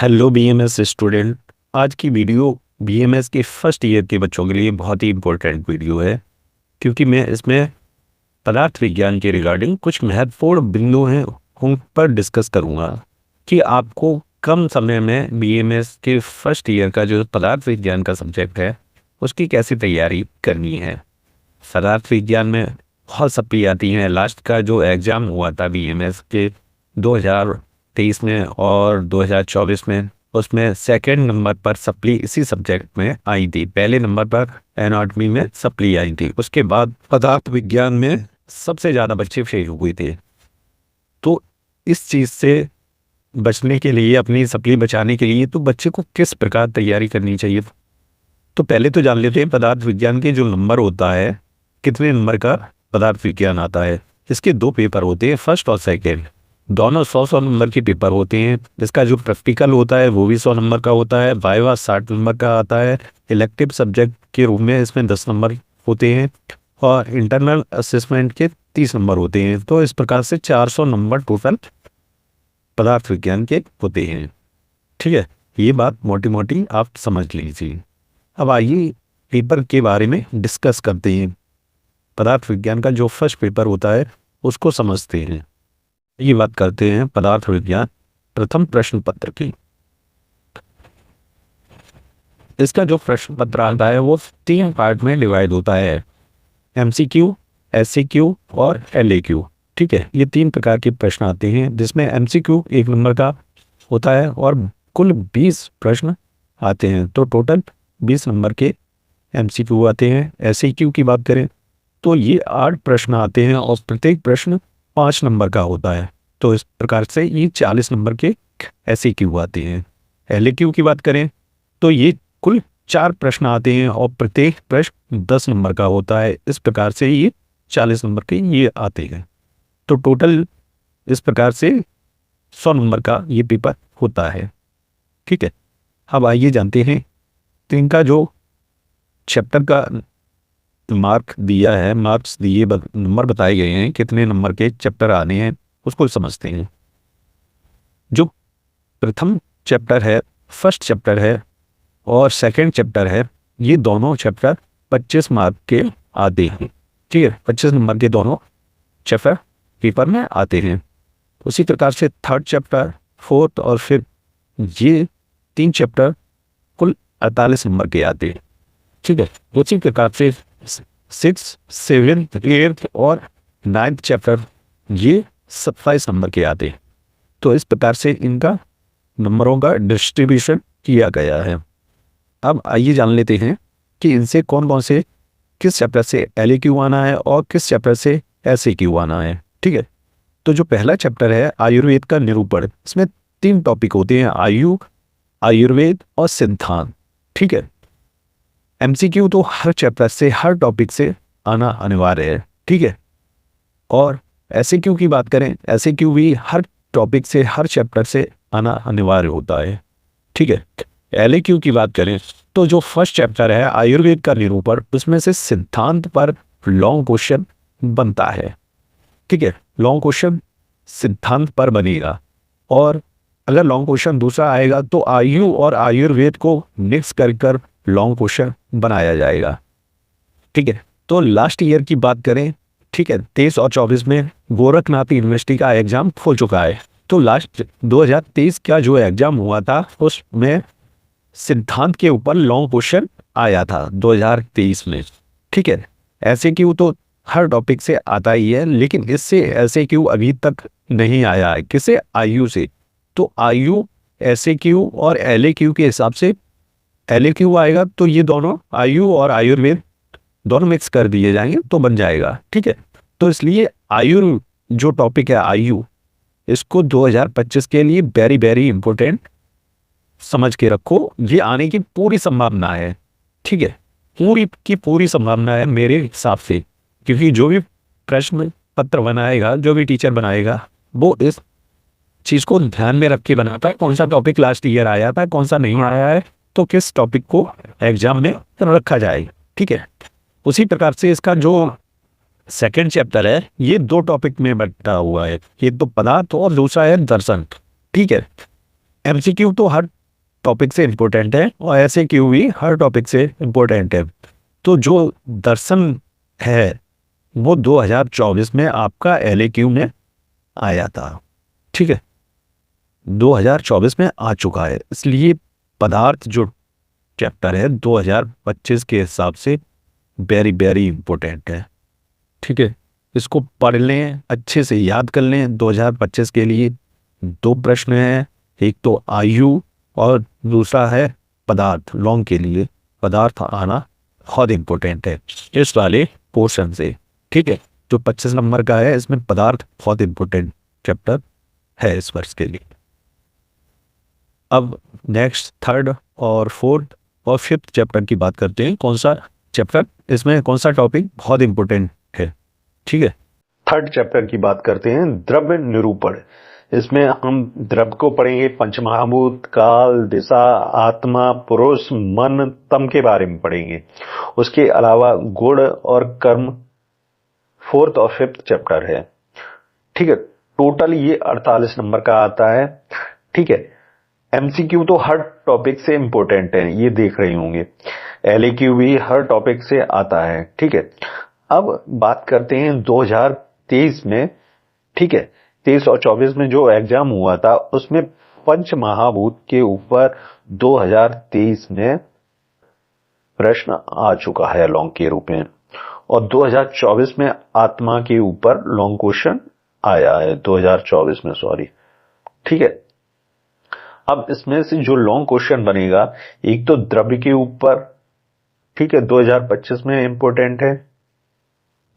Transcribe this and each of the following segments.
Hello BMS student. आज की video BMS के फर्स्ट ईयर के बच्चों के लिए बहुत ही इम्पोर्टेंट वीडियो है, क्योंकि मैं इसमें पदार्थ विज्ञान के रिगार्डिंग कुछ महत्वपूर्ण बिंदु हैं उन पर डिस्कस करूंगा कि आपको कम समय में बीएमएस के फर्स्ट ईयर का जो पदार्थ विज्ञान का सब्जेक्ट है उसकी कैसी तैयारी करनी है। पदार्थ विज्ञान में बहुत सप्ली आती हैं। लास्ट का जो एग्ज़ाम हुआ था बीएमएस के 2023 में और 2024 में, उसमें सेकंड नंबर पर सप्ली इसी सब्जेक्ट में आई थी। पहले नंबर पर एनाटॉमी में सप्ली आई थी। उसके बाद पदार्थ विज्ञान में सबसे ज़्यादा बच्चे फेल हुए थे। तो इस चीज़ से बचने के लिए, अपनी सप्ली बचाने के लिए, तो बच्चे को किस प्रकार तैयारी करनी चाहिए। तो पहले तो जान लेते हैं पदार्थ विज्ञान के जो नंबर होता है, कितने नंबर का पदार्थ विज्ञान आता है। इसके दो पेपर होते हैं, फर्स्ट और सेकेंड। दोनों 100 नंबर के पेपर होते हैं। इसका जो प्रैक्टिकल होता है वो भी 100 नंबर का होता है। वाइवा 60 नंबर का आता है। इलेक्टिव सब्जेक्ट के रूप में इसमें 10 नंबर होते हैं और इंटरनल असेसमेंट के 30 नंबर होते हैं। तो इस प्रकार से 400 नंबर टोटल पदार्थ विज्ञान के होते हैं। ठीक है, ये बात मोटी मोटी आप समझ लीजिए। अब आइए पेपर के बारे में डिस्कस करते हैं। पदार्थ विज्ञान का जो फर्स्ट पेपर होता है उसको समझते हैं। ये बात करते हैं पदार्थ विज्ञान प्रथम प्रश्न पत्र की। इसका जो प्रश्न पत्र आता है वो 3 पार्ट में डिवाइड होता है, एमसीक्यू, एससीक्यू और एलएक्यू। ठीक है, ये 3 प्रकार के प्रश्न आते हैं, जिसमें एमसीक्यू 1 नंबर का होता है और कुल 20 प्रश्न आते हैं। तो टोटल 20 नंबर के एमसीक्यू आते हैं। एससीक्यू की बात करें तो ये 8 प्रश्न आते हैं और प्रत्येक प्रश्न 5 नंबर का होता है। तो इस प्रकार से ये 40 नंबर के एससीक्यू आते हैं। एलएक्यू की बात करें तो ये कुल 4 प्रश्न आते हैं और प्रत्येक प्रश्न 10 नंबर का होता है। इस प्रकार से ये 40 नंबर के ये आते हैं। तो टोटल इस प्रकार से 100 नंबर का ये पेपर होता है। ठीक है, अब आइए जानते हैं तो इनका जो चैप्टर का मार्क दिया है, मार्क्स दिए, नंबर बताए गए हैं, कितने नंबर के चैप्टर आने हैं उसको समझते हैं। जो प्रथम चैप्टर है, फर्स्ट चैप्टर है और सेकंड चैप्टर है, ये दोनों चैप्टर 25 मार्क के आते हैं। ठीक है, 25 नंबर के दोनों चैप्टर पेपर में आते हैं। उसी प्रकार से थर्ड चैप्टर, फोर्थ और फिफ्थ, ये 3 चैप्टर कुल 48 नंबर के आते हैं। ठीक है, उसी प्रकार से 6, 7, 8 और 9th चैप्टर ये 27 नंबर के आते हैं। तो इस प्रकार से इनका नंबरों का डिस्ट्रीब्यूशन किया गया है। अब आइए जान लेते हैं कि इनसे कौन कौन से, किस चैप्टर से एलएक्यू आना है और किस चैप्टर से एसएक्यू आना है। ठीक है, तो जो पहला चैप्टर है आयुर्वेद का निरूपण, इसमें 3 टॉपिक होते हैं, आयु, आयुर्वेद और सिद्धांत। ठीक है, एमसीक्यू तो हर चैप्टर से, हर टॉपिक से आना अनिवार्य है। ठीक है, और एसएक्यू की बात करें, एसएक्यू भी हर टॉपिक से, हर चैप्टर से आना अनिवार्य होता है। ठीक है, एलएक्यू की बात करें तो जो फर्स्ट चैप्टर है आयुर्वेद का निरूपण, उसमें से सिद्धांत पर लॉन्ग क्वेश्चन बनता है। ठीक है, लॉन्ग क्वेश्चन सिद्धांत पर बनेगा और अगर लॉन्ग क्वेश्चन दूसरा आएगा तो आयु और आयुर्वेद को मिक्स कर लॉन्ग क्वेश्चन बनाया जाएगा। ठीक है, तो लास्ट ईयर की बात करें, ठीक है, 23 और 24 में गोरखनाथ यूनिवर्सिटी का एग्जाम हो चुका है। तो लास्ट 2023 का जो एग्जाम हुआ था उसमें सिद्धांत के ऊपर लॉन्ग क्वेश्चन आया था 2023 में। ठीक है, एसएक्यू तो हर टॉपिक से आता ही है, लेकिन इससे एसएक्यू अभी तक नहीं आया है। किसे? आयु से। तो आयु, एसएक्यू और एलएक्यू के हिसाब से एलएक्यू आएगा तो ये दोनों आयु और आयुर्वेद दोनों मिक्स कर दिए जाएंगे तो बन जाएगा। ठीक है, तो इसलिए आयु जो टॉपिक है आयु, इसको 2025 के लिए वेरी वेरी इंपॉर्टेंट समझ के रखो। ये आने की पूरी संभावना है। ठीक है, पूरी की पूरी संभावना है मेरे हिसाब से, क्योंकि जो भी प्रश्न पत्र बनाएगा, जो भी टीचर बनाएगा, वो इस चीज़ को ध्यान में रख के बनाता है, कौन सा टॉपिक लास्ट ईयर आया था, कौन सा नहीं आया है, तो किस टॉपिक को एग्जाम में रखा जाए। ठीक है, उसी प्रकार से इसका जो सेकंड चैप्टर है ये 2 टॉपिक में बटा हुआ है, एक तो पदार्थ और दूसरा है दर्शन। ठीक है, एमसीक्यू तो हर टॉपिक से इम्पोर्टेंट है और एसएक्यू भी हर टॉपिक से इम्पोर्टेंट है। तो जो दर्शन है वो 2024 में आपका एलएक्यू में आया था, ठीक है, 2024 में आ चुका है। इसलिए पदार्थ जो चैप्टर है 2025 के हिसाब से वेरी वेरी इंपॉर्टेंट है, ठीक है। इसको पढ़ लें, अच्छे से याद कर लें। 2025 के लिए 2 प्रश्न हैं, एक तो आयु और दूसरा है पदार्थ। लॉन्ग के लिए पदार्थ आना बहुत इंपॉर्टेंट है इस वाले पोर्शन से, ठीक है। जो 25 नंबर का है इसमें पदार्थ बहुत इंपॉर्टेंट चैप्टर है इस वर्ष के लिए। अब नेक्स्ट 3rd और 4th और 5th चैप्टर की बात करते हैं। कौन सा चैप्टर, इसमें कौन सा टॉपिक बहुत इंपॉर्टेंट है, ठीक है। 3rd चैप्टर की बात करते हैं, द्रव्य निरूपण। इसमें हम द्रव्य को पढ़ेंगे, पंचमहाभूत, काल, दिशा, आत्मा, पुरुष, मन, तम के बारे में पढ़ेंगे। उसके अलावा गुण और कर्म 4th और 5th चैप्टर है, ठीक है। टोटल ये 48 नंबर का आता है, ठीक है। एमसीक्यू तो हर टॉपिक से इंपॉर्टेंट है, ये देख रहे होंगे। एलएक्यू भी हर टॉपिक से आता है, ठीक है। अब बात करते हैं 2023 में, ठीक है। 23 और 24 में जो एग्जाम हुआ था उसमें पंच महाभूत के ऊपर 2023 में प्रश्न आ चुका है लॉन्ग के रूप में, और 2024 में आत्मा के ऊपर लॉन्ग क्वेश्चन आया है 2024 में, सॉरी, ठीक है। अब इसमें से जो लॉन्ग क्वेश्चन बनेगा, एक तो द्रव्य के ऊपर, ठीक है, 2025 में इंपॉर्टेंट है,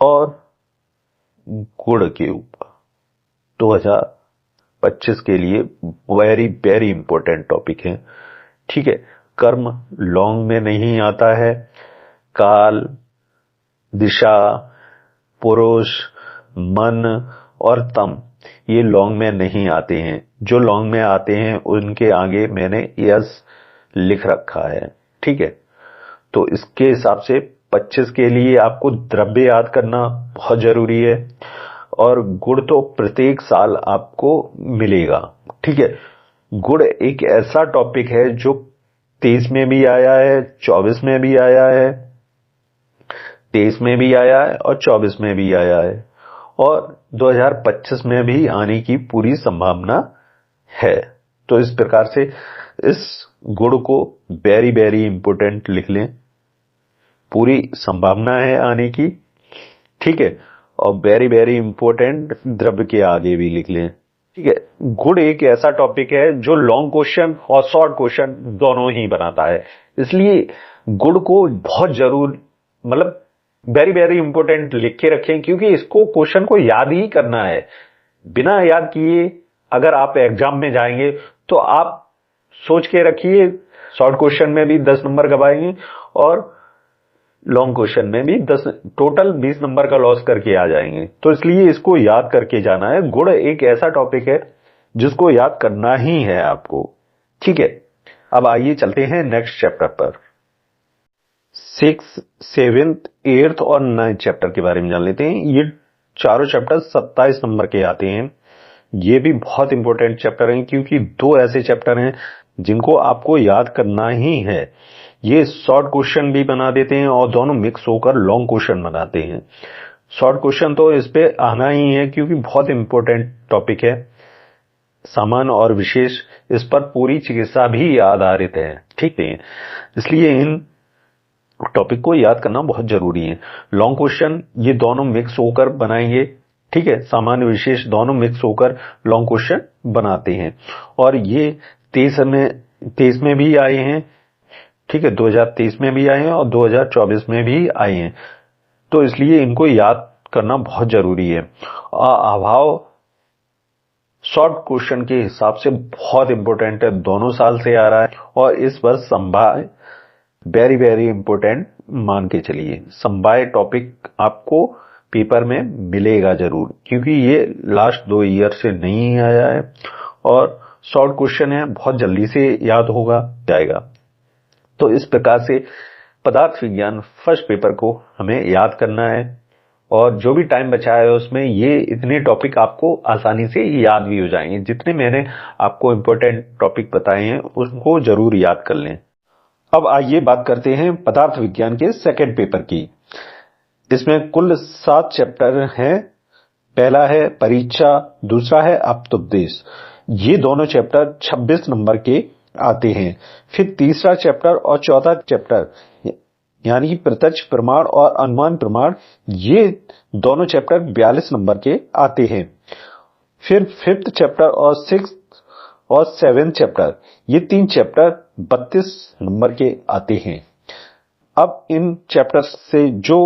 और गुण के ऊपर 2025 के लिए वेरी वेरी इंपॉर्टेंट टॉपिक है, ठीक है। कर्म लॉन्ग में नहीं आता है, काल, दिशा, पुरुष, मन और तम ये लॉन्ग में नहीं आते हैं। जो लॉन्ग में आते हैं उनके आगे मैंने यस लिख रखा है, ठीक है। तो इसके हिसाब से 25 के लिए आपको द्रव्य याद करना बहुत जरूरी है, और गुण तो प्रत्येक साल आपको मिलेगा, ठीक है। गुण एक ऐसा टॉपिक है जो 23 में भी आया है, 24 में भी आया है, 23 में भी आया है और 24 में भी आया है, और 2025 में भी आने की पूरी संभावना है। तो इस प्रकार से इस गुण को वेरी वेरी इंपॉर्टेंट लिख लें, पूरी संभावना है आने की, ठीक है। और वेरी वेरी इंपॉर्टेंट द्रव्य के आगे भी लिख लें, ठीक है। गुण एक ऐसा टॉपिक है जो लॉन्ग क्वेश्चन और शॉर्ट क्वेश्चन दोनों ही बनाता है, इसलिए गुण को बहुत जरूर, मतलब वेरी वेरी इंपॉर्टेंट लिख के रखें, क्योंकि इसको क्वेश्चन को याद ही करना है। बिना याद किए अगर आप एग्जाम में जाएंगे तो आप सोच के रखिए, शॉर्ट क्वेश्चन में भी 10 नंबर गवाएंगे और लॉन्ग क्वेश्चन में भी 10, टोटल 20 नंबर का लॉस करके आ जाएंगे। तो इसलिए इसको याद करके जाना है। गुण एक ऐसा टॉपिक है जिसको याद करना ही है आपको, ठीक है। अब आइए चलते हैं नेक्स्ट चैप्टर पर। 6th, 7th, 8th और 9th चैप्टर के बारे में जान लेते हैं। ये चारों चैप्टर 27 नंबर के आते हैं। ये भी बहुत इंपॉर्टेंट चैप्टर हैं, क्योंकि 2 ऐसे चैप्टर हैं जिनको आपको याद करना ही है। ये शॉर्ट क्वेश्चन भी बना देते हैं और दोनों मिक्स होकर लॉन्ग क्वेश्चन बनाते हैं। शॉर्ट क्वेश्चन तो इस पे आना ही है, क्योंकि बहुत इंपॉर्टेंट टॉपिक है। सामान्य और विशेष, इस पर पूरी चिकित्सा भी आधारित है, ठीक है। इसलिए इन टॉपिक को याद करना बहुत जरूरी है। लॉन्ग क्वेश्चन ये दोनों मिक्स होकर बनाएंगे, ठीक है। सामान्य विशेष दोनों मिक्स होकर लॉन्ग क्वेश्चन बनाते हैं, और ये 23 में भी आए हैं, ठीक है। 2023 में भी आए हैं और 2024 में भी आए हैं। तो इसलिए इनको याद करना बहुत जरूरी है। अभाव शॉर्ट क्वेश्चन के हिसाब से बहुत इंपॉर्टेंट है, दोनों साल से आ रहा है, और इस वर्ष संभाय वेरी वेरी इंपॉर्टेंट मान के चलिए। संभाय टॉपिक आपको पेपर में मिलेगा जरूर, क्योंकि ये लास्ट 2 ईयर से नहीं आया है, और शॉर्ट क्वेश्चन है, बहुत जल्दी से याद होगा जाएगा। तो इस प्रकार से पदार्थ विज्ञान फर्स्ट पेपर को हमें याद करना है, और जो भी टाइम बचा है उसमें ये इतने टॉपिक आपको आसानी से याद भी हो जाएंगे। जितने मैंने आपको इम्पोर्टेंट टॉपिक बताए हैं उनको जरूर याद कर लें। अब आइए बात करते हैं पदार्थ विज्ञान के सेकंड पेपर की। इसमें कुल 7 चैप्टर हैं। पहला है परीक्षा, दूसरा है आप्तोपदेश। ये दोनों चैप्टर 26 नंबर के आते हैं। फिर तीसरा चैप्टर और चौथा चैप्टर यानी प्रत्यक्ष प्रमाण और अनुमान प्रमाण, ये दोनों चैप्टर 42 नंबर के आते हैं। फिर फिफ्थ चैप्टर और सिक्स और सेवेंथ चैप्टर, ये 3 चैप्टर 32 नंबर के आते हैं। अब इन चैप्टर से जो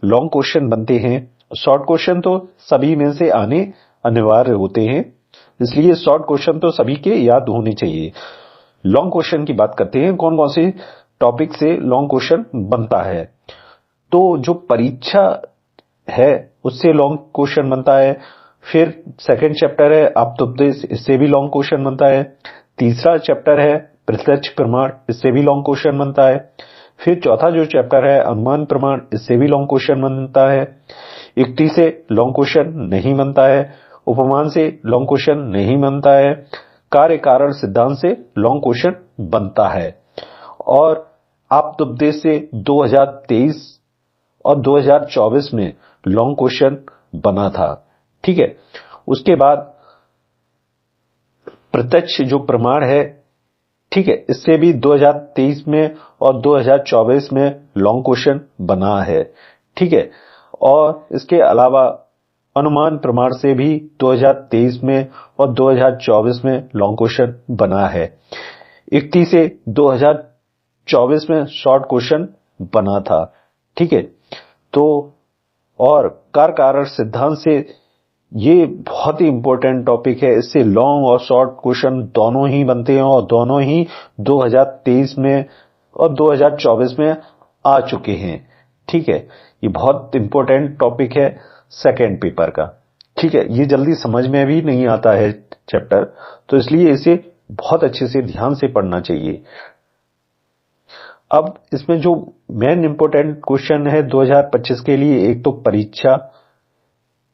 लॉन्ग क्वेश्चन बनते हैं, शॉर्ट क्वेश्चन तो सभी में से आने अनिवार्य होते हैं, इसलिए शॉर्ट क्वेश्चन तो सभी के याद होने चाहिए। लॉन्ग क्वेश्चन की बात करते हैं, कौन कौन से टॉपिक से लॉन्ग क्वेश्चन बनता है। तो जो परीक्षा है उससे लॉन्ग क्वेश्चन बनता है। फिर सेकंड चैप्टर है आप्तोपदेश, इससे भी लॉन्ग क्वेश्चन बनता है। तीसरा चैप्टर है प्रत्यक्ष प्रमाण, इससे भी लॉन्ग क्वेश्चन बनता है। फिर चौथा जो चैप्टर है अनुमान प्रमाण, इससे भी लॉन्ग क्वेश्चन बनता है। युक्ति से लॉन्ग क्वेश्चन नहीं बनता है। उपमान से लॉन्ग क्वेश्चन नहीं बनता है। कार्य कारण सिद्धांत से लॉन्ग क्वेश्चन बनता है। और आप्तोपदेश से 2023 और 2024 में लॉन्ग क्वेश्चन बना था। ठीक है, उसके बाद प्रत्यक्ष जो प्रमाण है, ठीक है, इससे भी 2023 में और 2024 में लॉन्ग क्वेश्चन बना है। ठीक है, और इसके अलावा अनुमान प्रमाण से भी 2023 में और 2024 में लॉन्ग क्वेश्चन बना है। युक्ति से 2024 में शॉर्ट क्वेश्चन बना था। ठीक है, तो और कार्य कारण सिद्धांत से ये बहुत ही इंपॉर्टेंट टॉपिक है। इससे लॉन्ग और शॉर्ट क्वेश्चन दोनों ही बनते हैं और दोनों ही 2023 में और 2024 में आ चुके हैं। ठीक है, ये बहुत इंपॉर्टेंट टॉपिक है सेकंड पेपर का। ठीक है, ये जल्दी समझ में भी नहीं आता है चैप्टर, तो इसलिए इसे बहुत अच्छे से ध्यान से पढ़ना चाहिए। अब इसमें जो मेन इंपॉर्टेंट क्वेश्चन है 2025 के लिए, एक तो परीक्षा,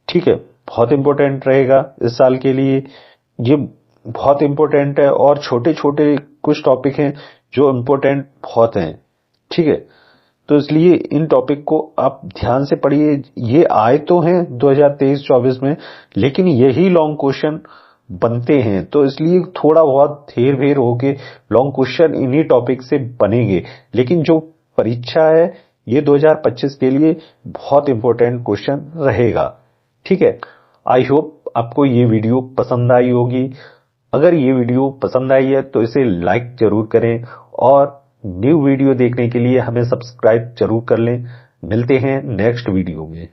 ठीक है, बहुत इंपॉर्टेंट रहेगा इस साल के लिए, ये बहुत इंपॉर्टेंट है। और छोटे छोटे कुछ टॉपिक हैं जो इंपॉर्टेंट बहुत हैं। ठीक है, तो इसलिए इन टॉपिक को आप ध्यान से पढ़िए। ये आए तो हैं 2023-24 में, लेकिन यही लॉन्ग क्वेश्चन बनते हैं, तो इसलिए थोड़ा बहुत हेर फेर होके लॉन्ग क्वेश्चन इन्हीं टॉपिक से बनेंगे। लेकिन जो परीक्षा है ये 2025 के लिए बहुत इंपॉर्टेंट क्वेश्चन रहेगा। ठीक है, आई होप आपको ये वीडियो पसंद आई होगी। अगर ये वीडियो पसंद आई है तो इसे लाइक जरूर करें और न्यू वीडियो देखने के लिए हमें सब्सक्राइब जरूर कर लें। मिलते हैं नेक्स्ट वीडियो में।